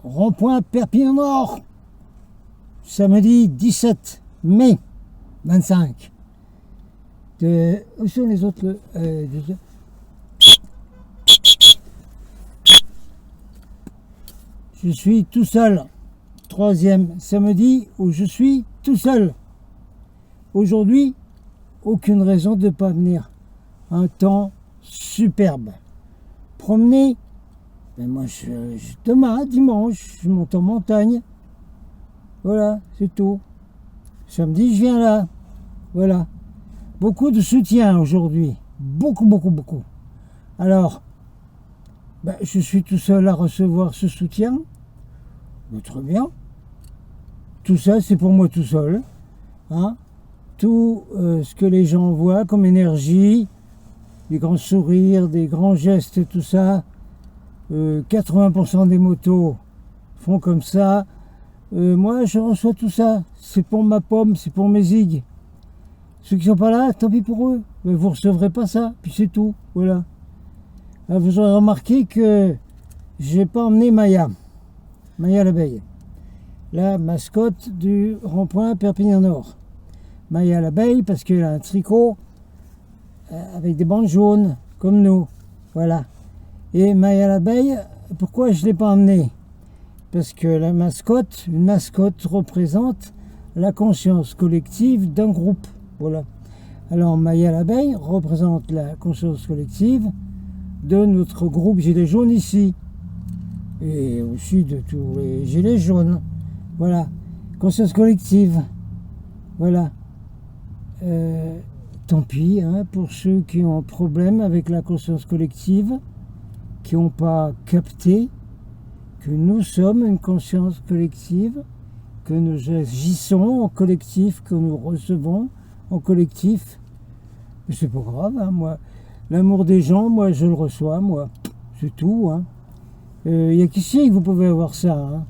rond-point Perpignan-Nord, samedi 17 mai 25. Où sont les autres Je suis tout seul. Troisième samedi où je suis tout seul. Aujourd'hui, aucune raison de ne pas venir. Un temps superbe. Promener. Ben moi, demain, dimanche, je monte en montagne. Voilà, c'est tout. Samedi, je viens là. Voilà. Beaucoup de soutien aujourd'hui. Beaucoup. Alors, ben, je suis tout seul à recevoir ce soutien. Ben, très bien. Tout ça, c'est pour moi tout seul. Hein? Tout ce que les gens voient comme énergie, des grands sourires, des grands gestes, tout ça. 80% des motos font comme ça. Moi, je reçois tout ça. C'est pour ma pomme, c'est pour mes zigues. Ceux qui sont pas là, tant pis pour eux. Mais vous recevrez pas ça, puis c'est tout. Voilà. Alors, vous aurez remarqué que j'ai pas emmené Maya. Maya l'abeille. La mascotte du rond-point Perpignan-Nord. Maya l'abeille parce qu'elle a un tricot avec des bandes jaunes, comme nous. Voilà. Et Maya l'abeille, pourquoi je ne l'ai pas emmenée? Parce que la mascotte, une mascotte représente la conscience collective d'un groupe. Voilà. Alors Maya l'abeille représente la conscience collective de notre groupe Gilets jaunes ici. Et aussi de tous les Gilets jaunes. Voilà. Conscience collective. Voilà. Tant pis hein, pour ceux qui ont un problème avec la conscience collective, qui n'ont pas capté que nous sommes une conscience collective, que nous agissons en collectif, que nous recevons en collectif. Mais c'est pas grave, hein, moi. L'amour des gens, moi, je le reçois, moi. C'est tout. Hein. Y a qu'ici que vous pouvez avoir ça. Hein.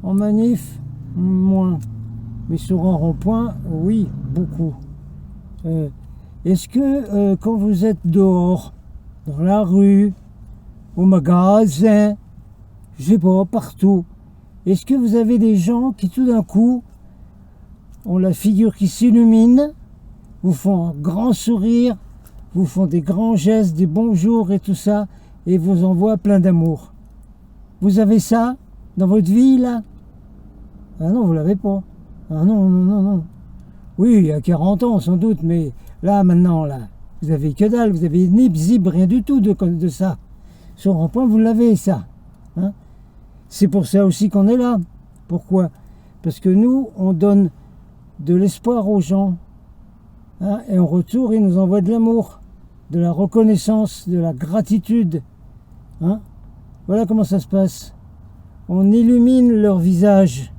En manif, moins. Mais sur un rond-point, oui, beaucoup. Est-ce que quand vous êtes dehors, dans la rue, au magasin, je sais pas, partout, est-ce que vous avez des gens qui tout d'un coup ont la figure qui s'illumine, vous font un grand sourire, vous font des grands gestes, des bonjours et tout ça, et vous envoient plein d'amour? Vous avez ça dans votre vie, là? Ah non, vous l'avez pas. Ah non. Oui, il y a 40 ans, sans doute, mais là, maintenant, là, vous avez que dalle, vous avez ni zib, rien du tout de ça. Sur un point, vous l'avez, ça. Hein? C'est pour ça aussi qu'on est là. Pourquoi? Parce que nous, on donne de l'espoir aux gens. Hein? Et en retour, ils nous envoient de l'amour, de la reconnaissance, de la gratitude. Hein? Voilà comment ça se passe. On illumine leur visage.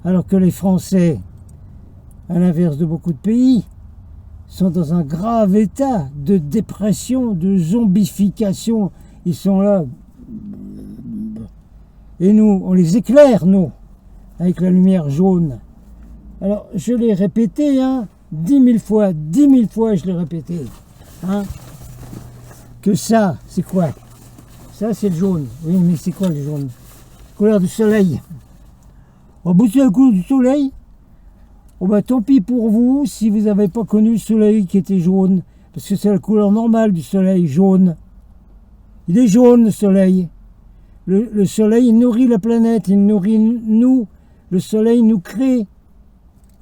Alors que les Français, à l'inverse de beaucoup de pays, sont dans un grave état de dépression, de zombification. Ils sont là. Et nous, on les éclaire, nous, avec la lumière jaune. Alors, je l'ai répété, hein, 10 000 fois, je l'ai répété. Hein, que ça, c'est quoi? Ça, c'est le jaune. Oui, mais c'est quoi le jaune? Couleur du soleil. Oh, bah, c'est la couleur du soleil. Oh, bah, tant pis pour vous si vous n'avez pas connu le soleil qui était jaune. Parce que c'est la couleur normale du soleil, jaune. Il est jaune, le soleil. Le soleil, il nourrit la planète, il nourrit nous. Le soleil nous crée.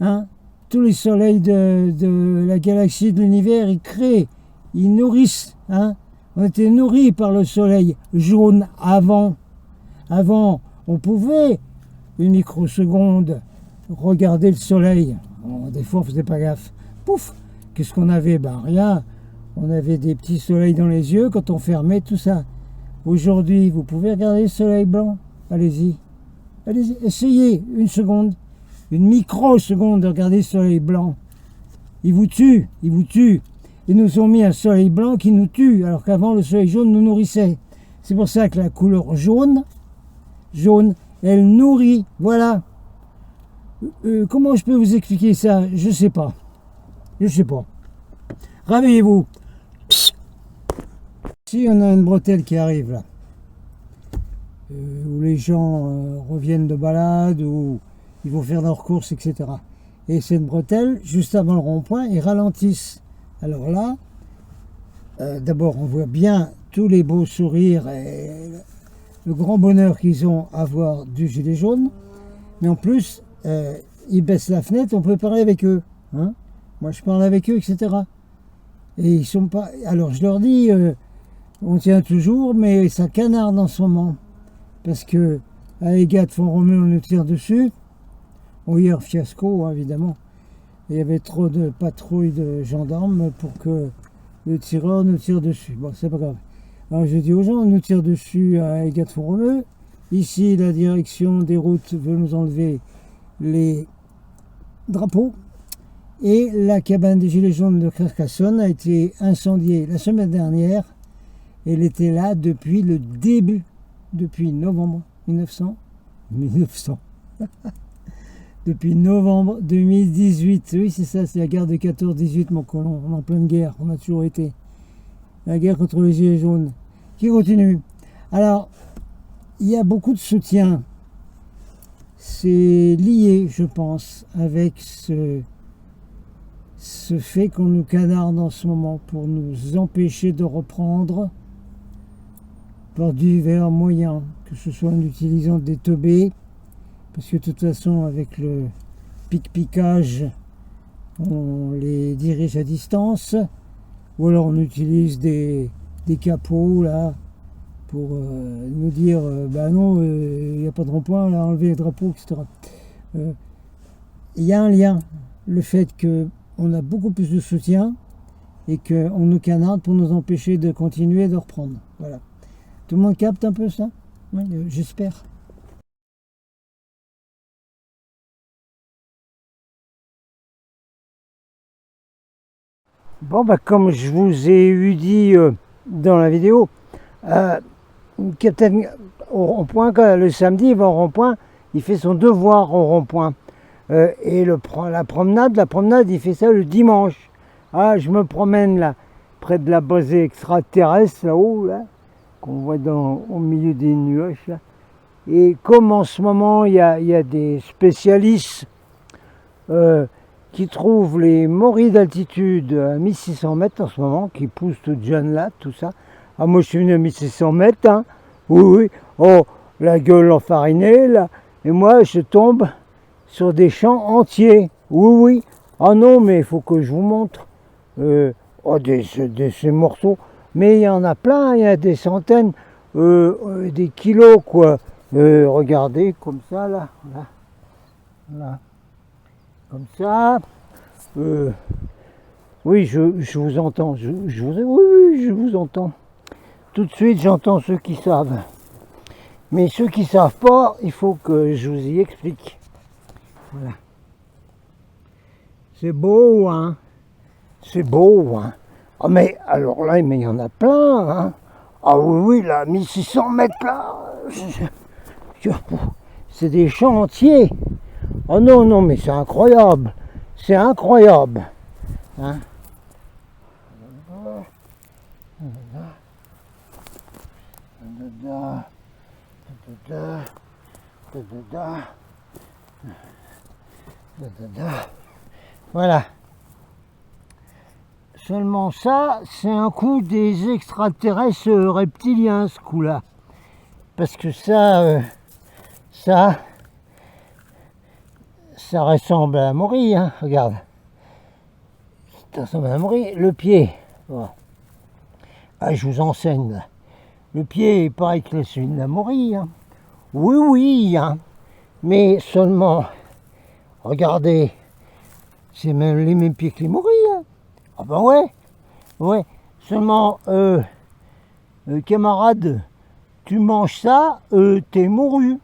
Hein? Tous les soleils de la galaxie, de l'univers, ils créent. Ils nourrissent. Hein? On était nourris par le soleil jaune avant. Avant, on pouvait, une microseconde, regarder le soleil. Bon, des fois, on ne faisait pas gaffe. Pouf! Qu'est-ce qu'on avait? Ben rien. On avait des petits soleils dans les yeux quand on fermait tout ça. Aujourd'hui, vous pouvez regarder le soleil blanc. Allez-y. Allez-y, essayez une seconde. Une microseconde de regarder le soleil blanc. Il vous tue. Ils nous ont mis un soleil blanc qui nous tue, alors qu'avant, le soleil jaune nous nourrissait. C'est pour ça que la couleur jaune, elle nourrit. Voilà. Comment je peux vous expliquer ça? Je sais pas. Réveillez-vous. Si on a une bretelle qui arrive là. où les gens reviennent de balade, où ils vont faire leurs courses, etc. Et cette bretelle, juste avant le rond-point, ils ralentissent. Alors là, d'abord, on voit bien tous les beaux sourires et le grand bonheur qu'ils ont à voir du gilet jaune. Mais en plus, ils baissent la fenêtre, on peut parler avec eux. Hein. Moi, je parle avec eux, etc. Et ils sont pas. Alors, je leur dis, on tient toujours, mais ça canarde en ce moment. Parce que à Aigues de Font-Romeu, on nous tire dessus. Bon, hier, fiasco, hein, évidemment. Il y avait trop de patrouilles de gendarmes pour que le tireur nous tire dessus. Bon, c'est pas grave. Alors, je dis aux gens, on nous tire dessus à Aigues de Font-Romeu. Ici, la direction des routes veut nous enlever les drapeaux. Et la cabane des Gilets jaunes de Carcassonne a été incendiée la semaine dernière. Elle était là depuis le début, depuis novembre 1900. Depuis novembre 2018. Oui, c'est ça, c'est la guerre de 14-18, mon colon. On est en pleine guerre, on a toujours été. La guerre contre les Gilets jaunes, qui continue. Alors, il y a beaucoup de soutien. C'est lié, je pense, avec ce fait qu'on nous canarde en ce moment pour nous empêcher de reprendre par divers moyens, que ce soit en utilisant des teubés, parce que de toute façon, avec le pic-picage, on les dirige à distance, ou alors on utilise des capots, là, pour nous dire, bah non, il n'y a pas de rond-point, là, enlever les drapeaux, etc. Il y a un lien, le fait qu'on a beaucoup plus de soutien, et qu'on nous canarde pour nous empêcher de continuer de reprendre. Voilà. Tout le monde capte un peu ça? Oui, j'espère. Bon, bah, comme je vous ai eu dit dans la vidéo, Captain au rond-point, le samedi, il va au rond-point, il fait son devoir au rond-point. Et la promenade, il fait ça le dimanche. Ah, je me promène là, près de la base extraterrestre, là-haut, là, qu'on voit au milieu des nuages. Là. Et comme en ce moment, il y a des spécialistes qui trouvent les morilles d'altitude à 1600 mètres en ce moment, qui poussent tout jeune là, tout ça. Ah, moi je suis venu à 1600 mètres, hein. Oui, oui, oh, la gueule enfarinée, là, et moi je tombe sur des champs entiers. Oui, oui, ah non, mais il faut que je vous montre ces morceaux. Mais il y en a plein, il y a des centaines, des kilos, quoi. Regardez, comme ça, là, là, là. Comme ça. Oui, je vous entends. Oui, je vous entends. Tout de suite, j'entends ceux qui savent. Mais ceux qui ne savent pas, il faut que je vous y explique. Voilà. C'est beau, hein? C'est beau, hein? Ah, mais alors là, mais il y en a plein, hein? Ah oui, là, 1600 mètres, là. C'est des champs entiers. Oh non, non, mais c'est incroyable. C'est incroyable. Hein? Voilà. Seulement ça, c'est un coup des extraterrestres reptiliens, ce coup-là. Parce que ça ressemble à la morille, hein, regarde. Ça ressemble à la morille. Le pied, bon. Ah, je vous enseigne, là. Le pied est pareil que celui de la morille, hein. Oui, oui, hein. Mais seulement, regardez, c'est même les mêmes pieds que les morilles, hein. Ah ben ouais. Seulement, camarade, tu manges ça, t'es mouru.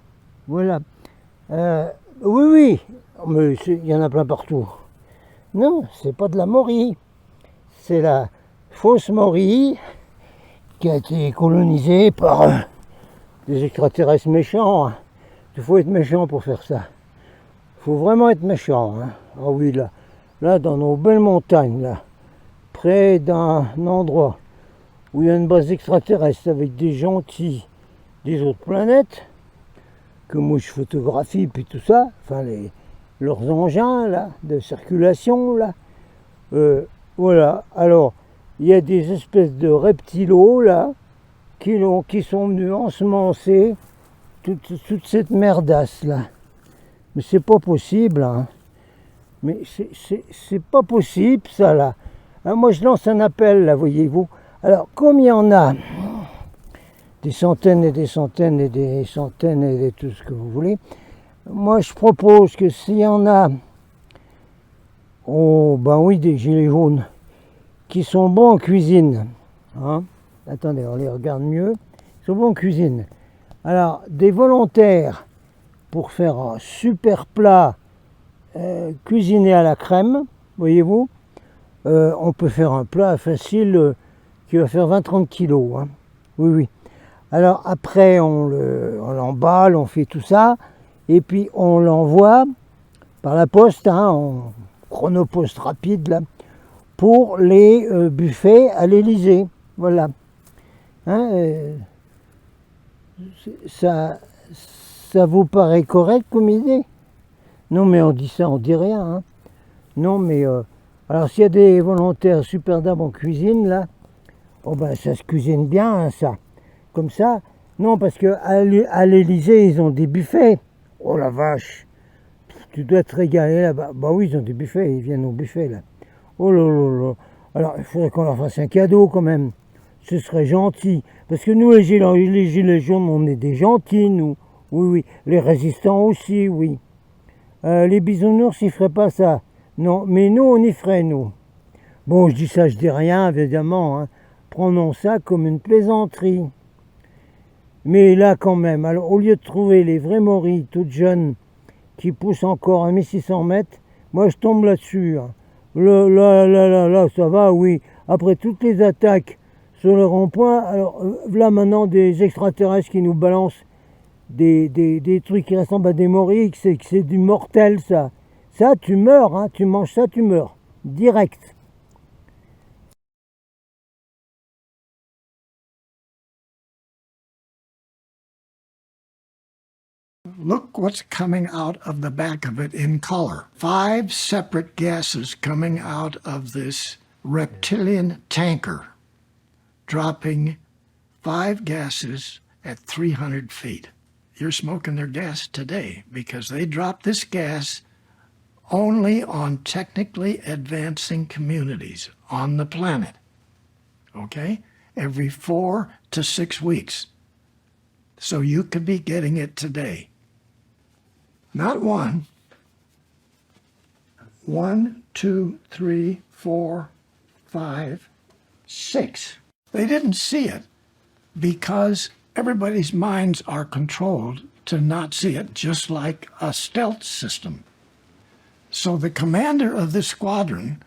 Voilà. Oui, mais il y en a plein partout. Non, c'est pas de la morille. C'est la fausse morille qui a été colonisée par des extraterrestres méchants. Il faut être méchant pour faire ça. Il faut vraiment être méchant. Hein. Ah oui, là, dans nos belles montagnes, là, près d'un endroit où il y a une base extraterrestre avec des gentils des autres planètes, que moi je photographie, puis tout ça, enfin leurs engins là, de circulation là. Voilà, alors il y a des espèces de reptilos là, qui sont venus ensemencer toute cette merdasse là. Mais c'est pas possible, hein. Mais c'est pas possible ça là. Alors, moi je lance un appel là, voyez-vous. Alors comme il y en a des centaines et des centaines et des centaines et de tout ce que vous voulez, moi je propose que s'il y en a, oh ben oui, des gilets jaunes, qui sont bons en cuisine, hein. Attendez, on les regarde mieux. Ils sont bons en cuisine. Alors, des volontaires pour faire un super plat cuisiné à la crème, voyez-vous, on peut faire un plat facile qui va faire 20-30 kilos. Hein. Oui, oui. Alors après, on l'emballe, on fait tout ça, et puis on l'envoie par la poste, hein, en chronopost rapide, là, pour les buffets à l'Élysée. Voilà. Hein, ça vous paraît correct comme idée? Non, mais on dit ça, on dit rien. Hein. Non, mais alors s'il y a des volontaires super dames en cuisine, là, oh ben ça se cuisine bien, hein, ça. Comme ça, non, parce qu'à l'Élysée, ils ont des buffets. Oh la vache, tu dois te régaler là-bas. Bah oui, ils ont des buffets, ils viennent au buffet, là. Oh là là là. Alors, il faudrait qu'on leur fasse un cadeau, quand même. Ce serait gentil. Parce que nous, les gilets jaunes, on est des gentils, nous. Oui, oui. Les résistants aussi, oui. Les bisounours, ils feraient pas ça. Non, mais nous, on y ferait, nous. Bon, je dis ça, je dis rien, évidemment. Hein. Prenons ça comme une plaisanterie. Mais là, quand même, alors, au lieu de trouver les vraies morilles toutes jeunes qui poussent encore à 1600 mètres, moi, je tombe là-dessus. Hein. Là, ça va, oui. Après toutes les attaques sur le rond-point, alors là, maintenant, des extraterrestres qui nous balancent des trucs qui ressemblent à des morilles, que c'est du mortel, ça. Ça, tu meurs, hein. Tu manges ça, tu meurs. Direct. Look what's coming out of the back of it in color. 5 separate gases coming out of this reptilian tanker, dropping 5 gases at 300 feet. You're smoking their gas today because they drop this gas only on technically advancing communities on the planet, okay? Every 4 to 6 weeks. So you could be getting it today. Not one, 2, 3, 4, 5, 6. They didn't see it because everybody's minds are controlled to not see it, just like a stealth system. So the commander of this squadron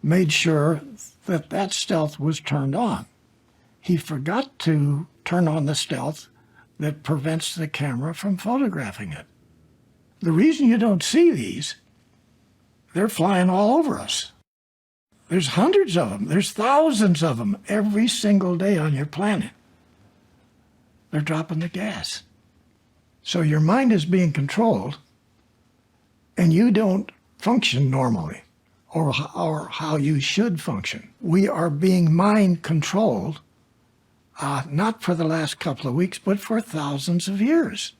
made sure that that stealth was turned on. He forgot to turn on the stealth that prevents the camera from photographing it. The reason you don't see these, they're flying all over us. There's hundreds of them. There's thousands of them every single day on your planet. They're dropping the gas. So your mind is being controlled, and you don't function normally or how you should function. We are being mind controlled, not for the last couple of weeks, but for thousands of years.